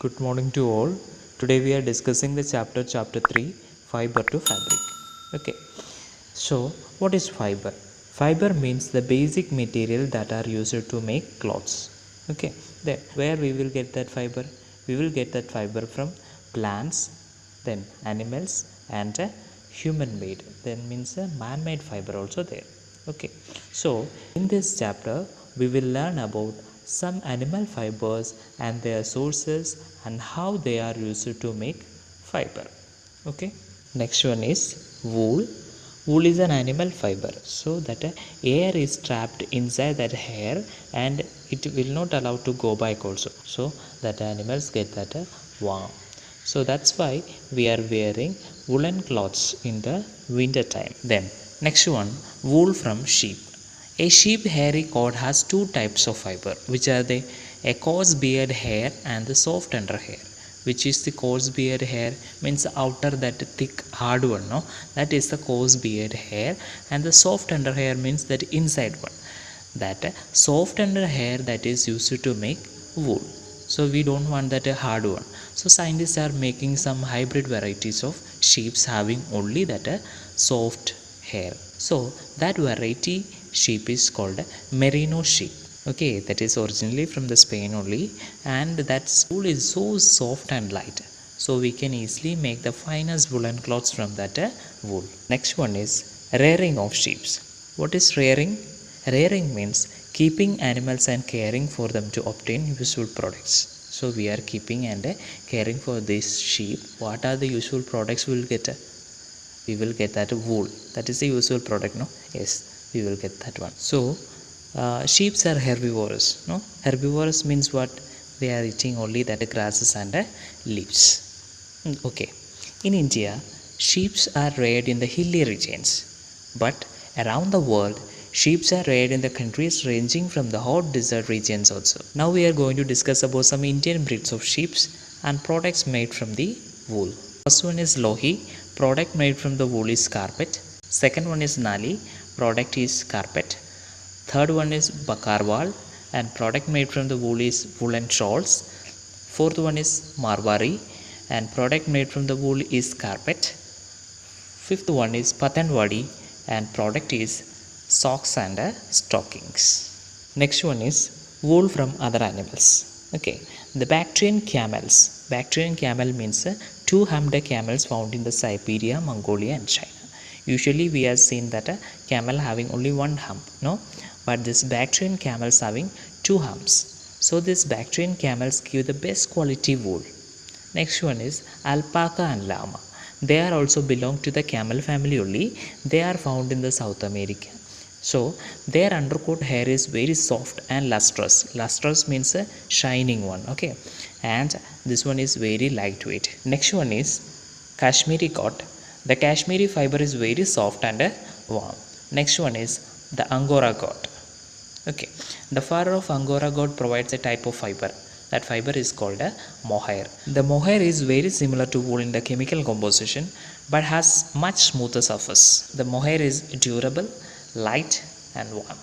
Good morning to all. Today we are discussing the chapter 3, fiber to fabric. Okay. So what is fiber? Fiber means the basic material that are used to make clothes. Okay. Then where we will get that fiber? We will get that fiber from plants, then animals, and human made. Then means a man-made fiber also there. Okay. So in this chapter we will learn about some animal fibers and their sources and how they are used to make fiber. Okay. Next one is wool. Wool is an animal fiber, so that air is trapped inside that hair and it will not allow to go back also, so that animals get that warm. So that's why we are wearing woolen clothes in the winter time. Then next one, wool from sheep. A sheep hairy coat has two types of fiber, which are the a coarse beard hair and the soft under hair. Which is the coarse beard hair? Means outer that thick hard one, no? That is the coarse beard hair, and the soft under hair means that inside one. That soft under hair that is used to make wool. So we don't want that a hard one. So scientists are making some hybrid varieties of sheeps having only that soft hair. So that variety sheep is called merino sheep. Okay, that is originally from the Spain only, and that wool is so soft and light, so we can easily make the finest woolen clothes from that wool. Next one is rearing of sheep. What is rearing? Rearing means keeping animals and caring for them to obtain useful products. So we are keeping and caring for these sheep. What are the useful products we will get? We will get that wool. That is the usual product, no? Yes, we will get that one. So sheep are herbivorous, no? Herbivorous means what? They are eating only that grasses and leaves. Okay. In India, sheep are reared in the hilly regions, but around the world, sheep are reared in the countries ranging from the hot desert regions also. Now we are going to discuss about some Indian breeds of sheep and products made from the wool. First one is Lohi. Product made from the wool is carpet. Second one is Nali. Product is carpet. Third one is Bakarwal, and product made from the wool is woolen shawls. Fourth one is Marwari, and product made from the wool is carpet. Fifth one is Patanwadi, and product is socks and stockings. Next one is wool from other animals. Okay, the Bactrian camels. Bactrian camel means two-humped camels found in the Siberia, Mongolia, and China. Usually we have seen that a camel having only one hump, no? But this Bactrian camels having two humps. So these Bactrian camels give the best quality wool. Next one is alpaca and llama. They are also belong to the camel family only. They are found in the South America. So their undercoat hair is very soft and lustrous. Lustrous means a shining one. Okay, and this one is very lightweight. Next one is Kashmiri coat. The Kashmiri fiber is very soft and warm. Next one is the Angora goat. Okay, the fur of Angora goat provides a type of fiber. That fiber is called a mohair. The mohair is very similar to wool in the chemical composition, but has much smoother surface. The mohair is durable, light, and warm,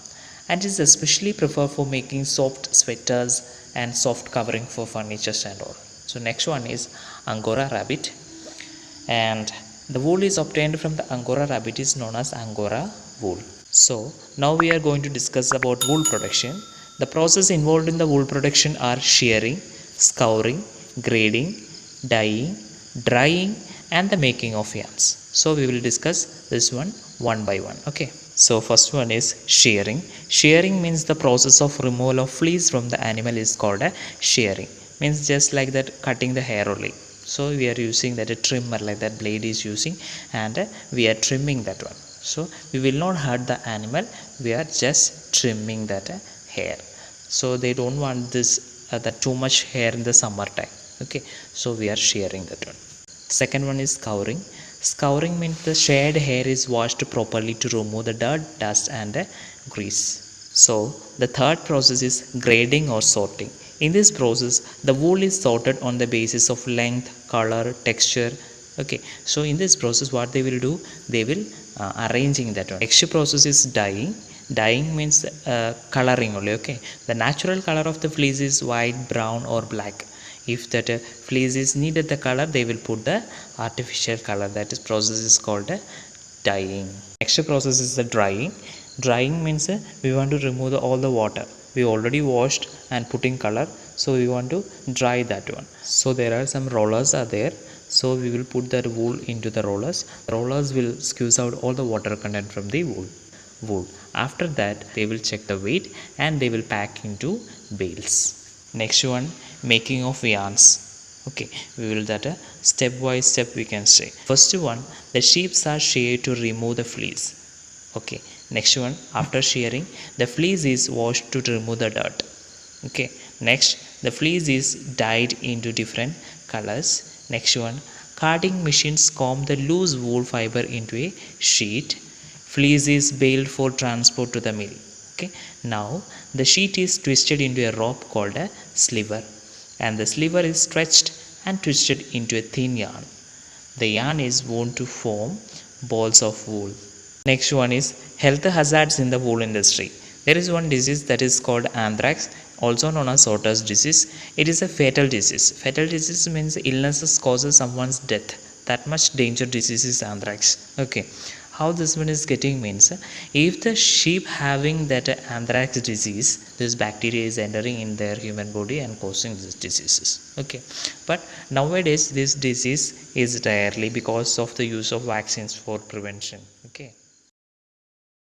and is especially preferred for making soft sweaters and soft covering for furniture and all. So next one is Angora rabbit, and the wool is obtained from the Angora rabbit is known as Angora wool. So now we are going to discuss about wool production. The process involved in the wool production are shearing, scouring, grading, dyeing, drying, and the making of yarns. So we will discuss this one by one. Okay. So first one is shearing. Shearing means the process of removal of fleece from the animal is called a shearing. Means just like that, cutting the hair only. So we are using that a trimmer, like that blade is using, and we are trimming that one. So we will not hurt the animal, we are just trimming that hair. So they don't want this that too much hair in the summer time. Okay, so we are shearing that one. Second one is scouring. Scouring means the shed hair is washed properly to remove the dirt, dust, and grease. So the third process is grading or sorting. In this process, the wool is sorted on the basis of length, color, texture. Okay, so in this process, what they will do, they will arranging that one. Next process is dyeing. Dyeing means coloring only. Okay, the natural color of the fleece is white, brown, or black. If that fleece is needed the color, they will put the artificial color. That is process is called dyeing. Next process is the drying. Drying means we want to remove all the water. We already washed and putting color, so we want to dry that one. So there are some rollers are there. So we will put that wool into the rollers. Rollers will squeeze out all the water content from the wool. After that, they will check the weight and they will pack into bales. Next one, making of yarns. Okay, we will that step by step we can say. First one, the sheeps are sheared to remove the fleece. Okay, next one, after shearing, the fleece is washed to remove the dirt. Okay, next, the fleece is dyed into different colors. Next one, carding machines comb the loose wool fiber into a sheet. Fleece is baled for transport to the mill. Okay, now the sheet is twisted into a rope called a sliver, and the sliver is stretched and twisted into a thin yarn. The yarn is wound to form balls of wool. Next one is health hazards in the wool industry. There is one disease that is called anthrax, also known as Soter's disease. It is a fatal disease. Fatal disease means illnesses causes someone's death. That much danger disease is anthrax. Okay, how this one is getting means, if the sheep having that anthrax disease, this bacteria is entering in their human body and causing these diseases. Okay, but nowadays this disease is rarely because of the use of vaccines for prevention.